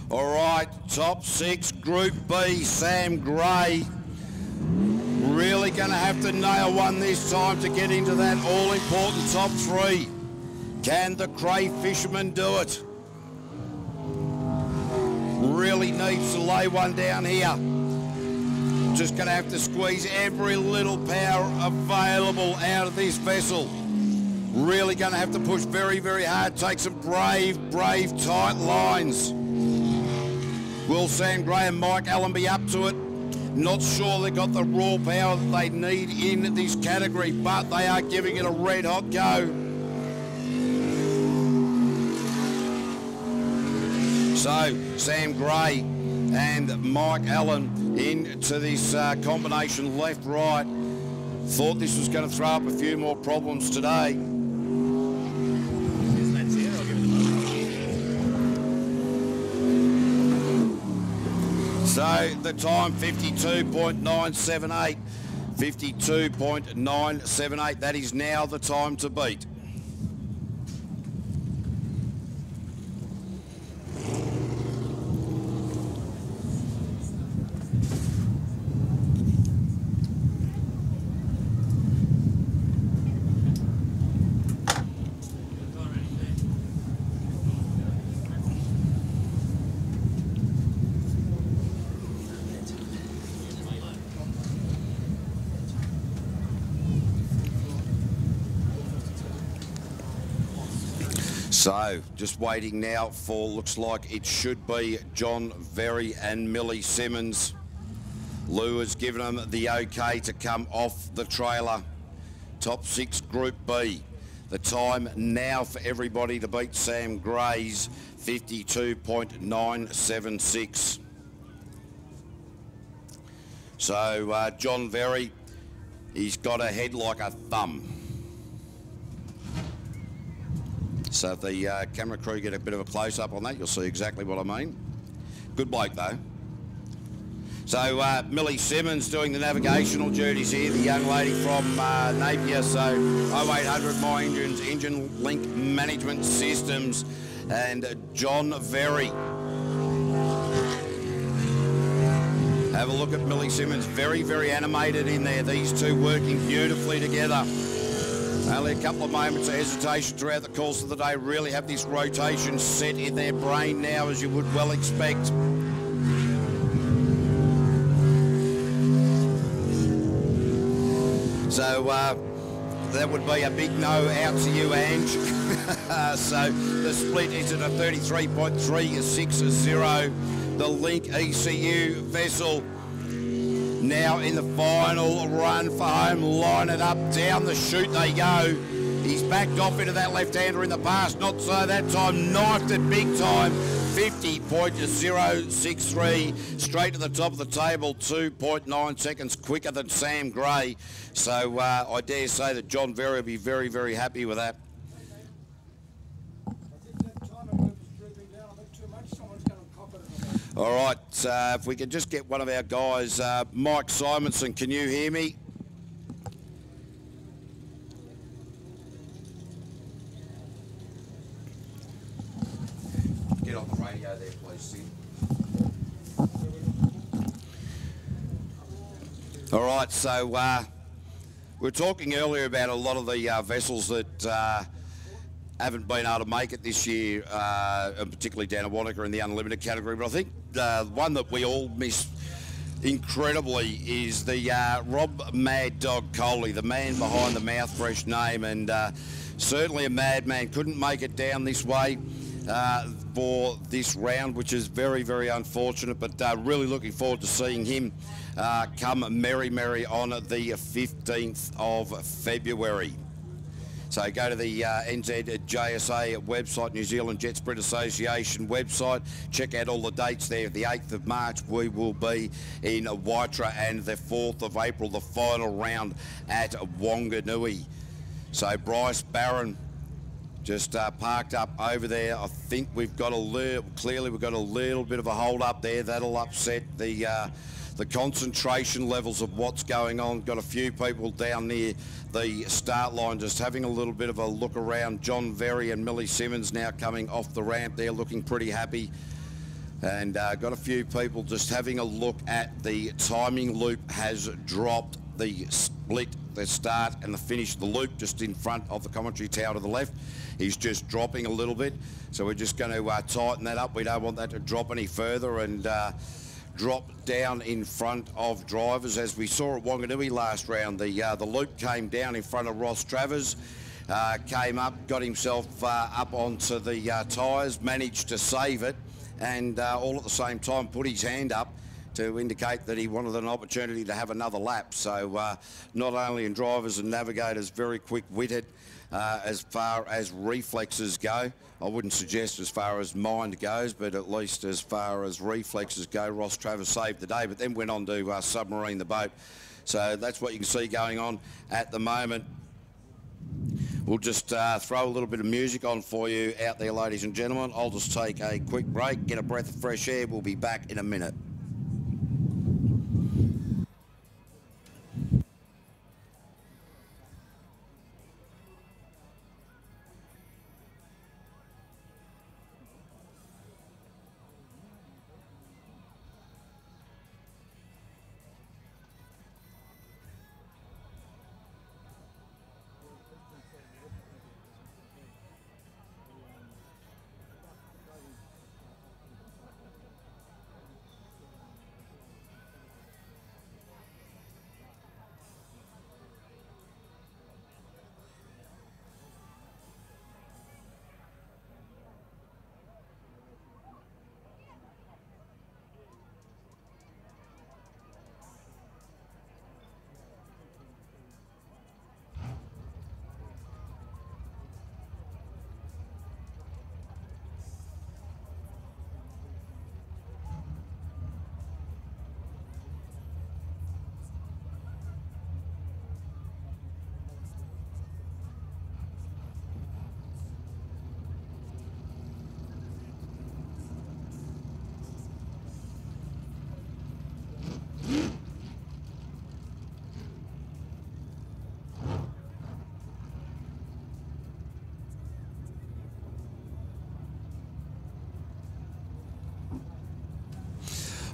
All right, top 6, Group B, Sam Gray. Really going to have to nail one this time to get into that all-important top 3. Can the Cray Fisherman do it? Really needs to lay one down here. Just going to have to squeeze every little power available out of this vessel. Really going to have to push very, very hard. Take some brave, tight lines. Will Sam Gray and Mike Allen be up to it? Not sure they got the raw power that they need in this category, but they are giving it a red hot go. So Sam Gray and Mike Allen into this combination left-right. Thought this was going to throw up a few more problems today. So the time 52.978, 52.978. That is now the time to beat. So, just waiting now for, looks like it should be John Very and Millie Simmons. Lou has given them the okay to come off the trailer. Top 6 Group B. The time now for everybody to beat Sam Gray's 52.976. So, John Very, he's got a head like a thumb. So if the camera crew get a bit of a close-up on that, you'll see exactly what I mean. Good bloke, though. So Millie Simmons doing the navigational duties here, the young lady from Napier. So 0800 My Engines, Engine Link Management Systems, and John Very. Have a look at Millie Simmons, very, very animated in there. These two working beautifully together. Only a couple of moments of hesitation throughout the course of the day. Really have this rotation set in their brain now, as you would well expect. So that would be a big no out to you, Ange. So the split is at a 33.360. The Link ECU vessel now in the final run for home. Line it up, down the chute they go. He's backed off into that left-hander in the past. Not so that time, knifed it big time. 50.063, straight to the top of the table, 2.9 seconds quicker than Sam Gray. So I dare say that John Very will be very, very happy with that. All right, if we can just get one of our guys, Mike Simonson, can you hear me? Get on the radio there, please, Sid. All right, so we were talking earlier about a lot of the vessels that haven't been able to make it this year, particularly down at Wanaka in the unlimited category. But I think the one that we all miss incredibly is the Rob Mad Dog Coley, the man behind the mouth fresh name, and certainly a madman. Couldn't make it down this way for this round, which is very, very unfortunate, but really looking forward to seeing him come merry on the 15th of February. So go to the NZJSA website, New Zealand Jetsprint Association website. Check out all the dates there. The 8th of March, we will be in Waitra, and the 4th of April, the final round at Wanganui. So Bryce Barron just parked up over there. I think we've got clearly we've got a little bit of a hold up there. That'll upset the concentration levels of what's going on. Got a few people down near the start line just having a little bit of a look around. John Very and Millie Simmons now coming off the ramp. They're looking pretty happy. And got a few people just having a look at the timing loop has dropped. The split, the start and the finish of the loop just in front of the commentary tower to the left is just dropping a little bit. So we're just going to tighten that up. We don't want that to drop any further and drop down in front of drivers. As we saw at Wanganui last round, the loop came down in front of Ross Travers. Came up, got himself up onto the tyres, managed to save it, and all at the same time put his hand up to indicate that he wanted an opportunity to have another lap. So not only in drivers and navigators very quick-witted as far as reflexes go. I wouldn't suggest as far as mind goes, but at least as far as reflexes go, Ross Travers saved the day, but then went on to submarine the boat. So that's what you can see going on at the moment. We'll just throw a little bit of music on for you out there, ladies and gentlemen. I'll just take a quick break, get a breath of fresh air. We'll be back in a minute.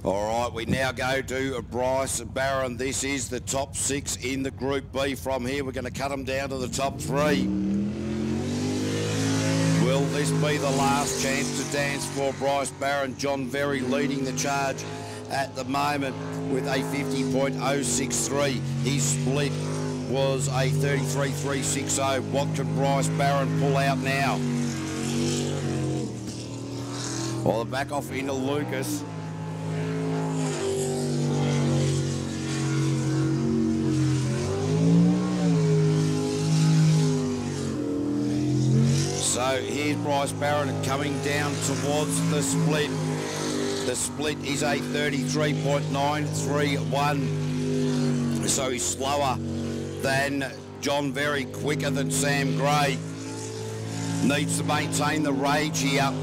All right, we now go to Bryce Barron. This is the top 6 in the Group B. From here, we're going to cut them down to the top 3. Will this be the last chance to dance for Bryce Barron? John Very leading the charge at the moment with a 50.063. His split was a 33.360. What can Bryce Barron pull out now? Well, back off into Lucas. So here's Bryce Barron coming down towards the split. The split is a 33.931. So he's slower than John Very, quicker than Sam Gray. Needs to maintain the rage here.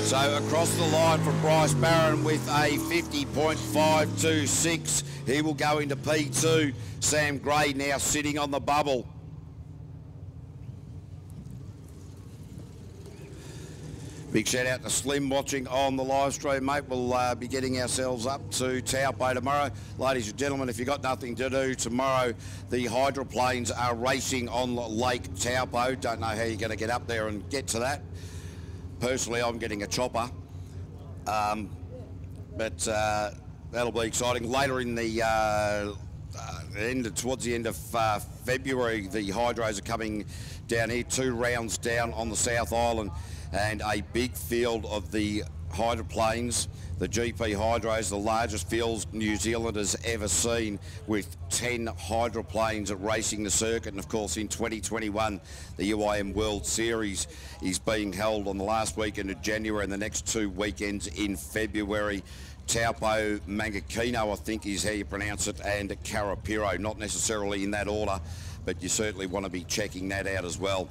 So across the line for Bryce Barron with a 50.526. He will go into P2. Sam Gray now sitting on the bubble. Big shout out to Slim watching on the live stream, mate. We'll be getting ourselves up to Taupo tomorrow. Ladies and gentlemen, if you've got nothing to do tomorrow, the hydroplanes are racing on Lake Taupo. Don't know how you're going to get up there and get to that. Personally, I'm getting a chopper. But that'll be exciting. Later in the towards the end of February, the hydros are coming down here, 2 rounds down on the South Island. And a big field of the hydroplanes, the GP hydros, the largest fields New Zealand has ever seen, with 10 hydroplanes racing the circuit. And of course in 2021 the UIM World Series is being held on the last weekend of January and the next 2 weekends in February. Taupo, Mangakino I think is how you pronounce it, and Karapiro, not necessarily in that order, but you certainly want to be checking that out as well.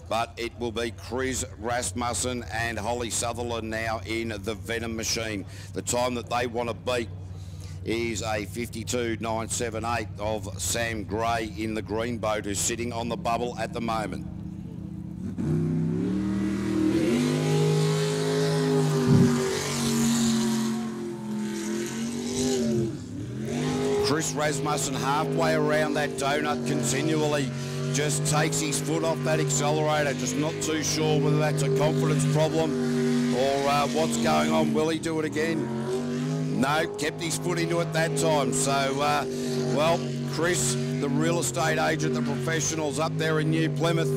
But it will be Chris Rasmussen and Holly Sutherland now in the Venom machine. The time that they want to beat is a 52.978 of Sam Gray in the green boat, who's sitting on the bubble at the moment. Chris Rasmussen halfway around that donut continually. Just takes his foot off that accelerator. Just not too sure whether that's a confidence problem or what's going on. Will he do it again? No, kept his foot into it that time. So, well, Chris, the real estate agent, the professionals up there in New Plymouth,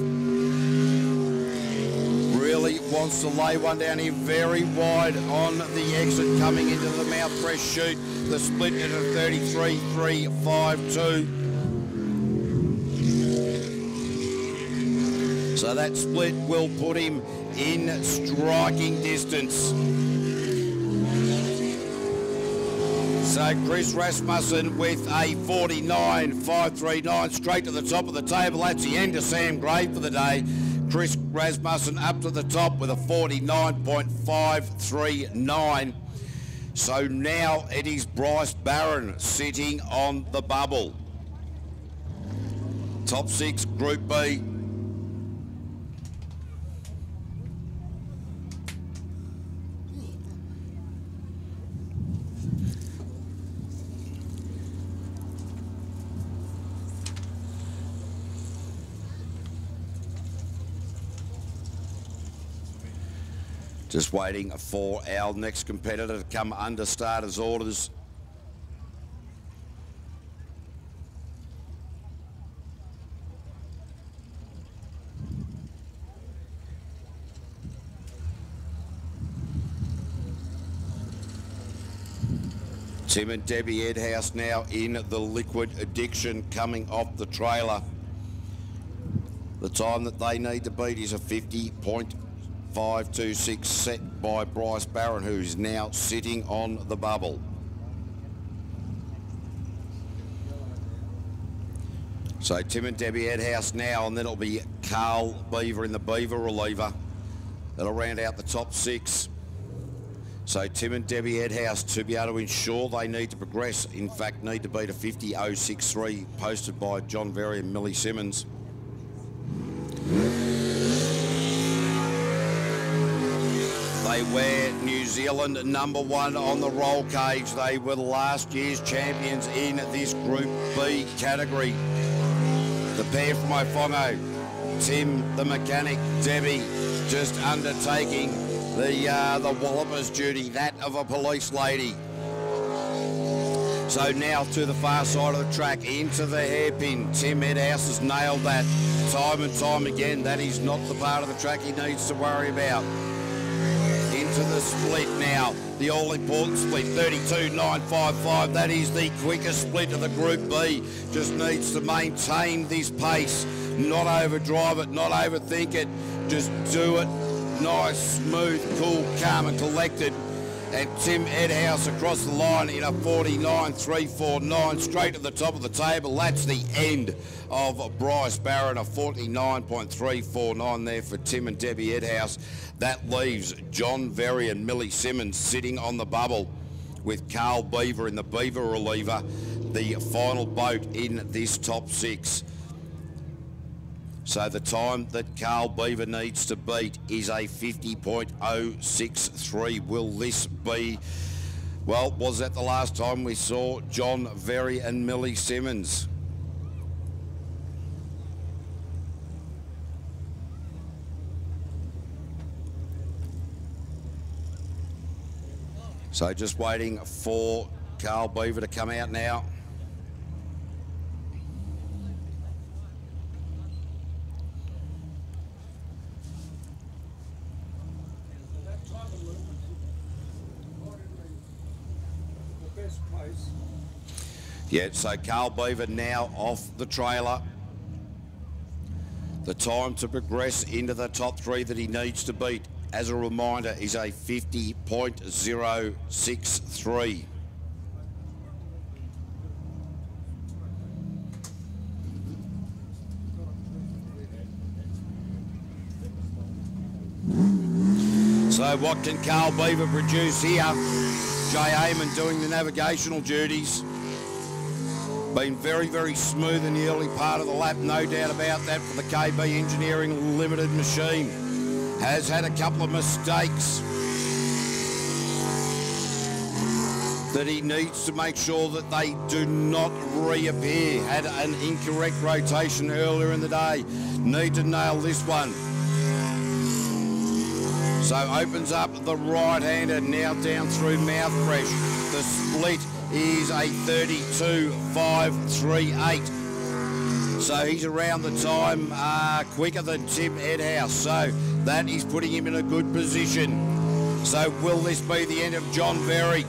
really wants to lay one down here very wide on the exit coming into the mouth press chute. The split at a 33.352. So that split will put him in striking distance. So Chris Rasmussen with a 49.539 straight to the top of the table. That's the end of Sam Gray for the day. Chris Rasmussen up to the top with a 49.539. So now it is Bryce Barron sitting on the bubble. Top 6 Group B. Just waiting for our next competitor to come under starters orders. Tim and Debbie Edhouse now in the Liquid Addiction coming off the trailer. The time that they need to beat is a 50.526 set by Bryce Barron, who's now sitting on the bubble. So Tim and Debbie Edhouse now, and then it'll be Carl Beaver in the Beaver reliever. That'll round out the top 6. So Tim and Debbie Edhouse, to be able to ensure they need to progress, in fact need to beat a 50.063 posted by John Verry and Millie Simmons. They wear New Zealand #1 on the roll cage. They were last year's champions in this Group B category. The pair from Ofongo, Tim the mechanic, Debbie just undertaking the Walloper's duty, that of a police lady. So now to the far side of the track, into the hairpin. Tim Edhouse has nailed that time and time again. That is not the part of the track he needs to worry about. Into the split now, the all-important split, 32.955. That is the quickest split of the Group B. Just needs to maintain this pace, not overdrive it, not overthink it. Just do it nice, smooth, cool, calm and collected. And Tim Edhouse across the line in a 49.349, straight to the top of the table. That's the end of Bryce Barron, a 49.349 there for Tim and Debbie Edhouse. That leaves John Verry and Millie Simmons sitting on the bubble with Carl Beaver in the Beaver reliever, the final boat in this top 6. So the time that Carl Beaver needs to beat is a 50.063. Will this be, well, was that the last time we saw John Verry and Millie Simmons? So just waiting for Carl Beaver to come out now. Yeah, so Carl Beaver now off the trailer. The time to progress into the top 3 that he needs to beat, as a reminder, is a 50.063. So what can Carl Beaver produce here? Jay Amon doing the navigational duties. Been very, very smooth in the early part of the lap, no doubt about that, for the KB Engineering Limited machine. Has had a couple of mistakes. that he needs to make sure that they do not reappear. Had an incorrect rotation earlier in the day. Need to nail this one. So opens up the right-hander, now down through Mouthfresh. The split is a 32.538. So he's around the time quicker than Tim Edhouse. So that is putting him in a good position. So will this be the end of John Berry?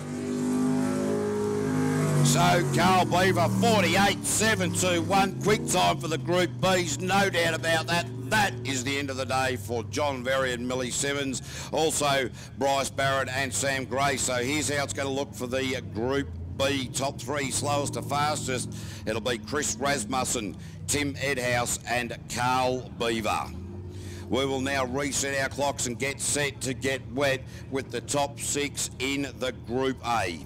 So Carl Beaver, 48.721. Quick time for the Group Bs, no doubt about that. That is the end of the day for John Berry and Millie Simmons. Also Bryce Barrett and Sam Gray. So here's how it's going to look for the Group B top three, slowest to fastest. It'll be Chris Rasmussen, Tim Edhouse and Carl Beaver. We will now reset our clocks and get set to get wet with the top 6 in the Group A.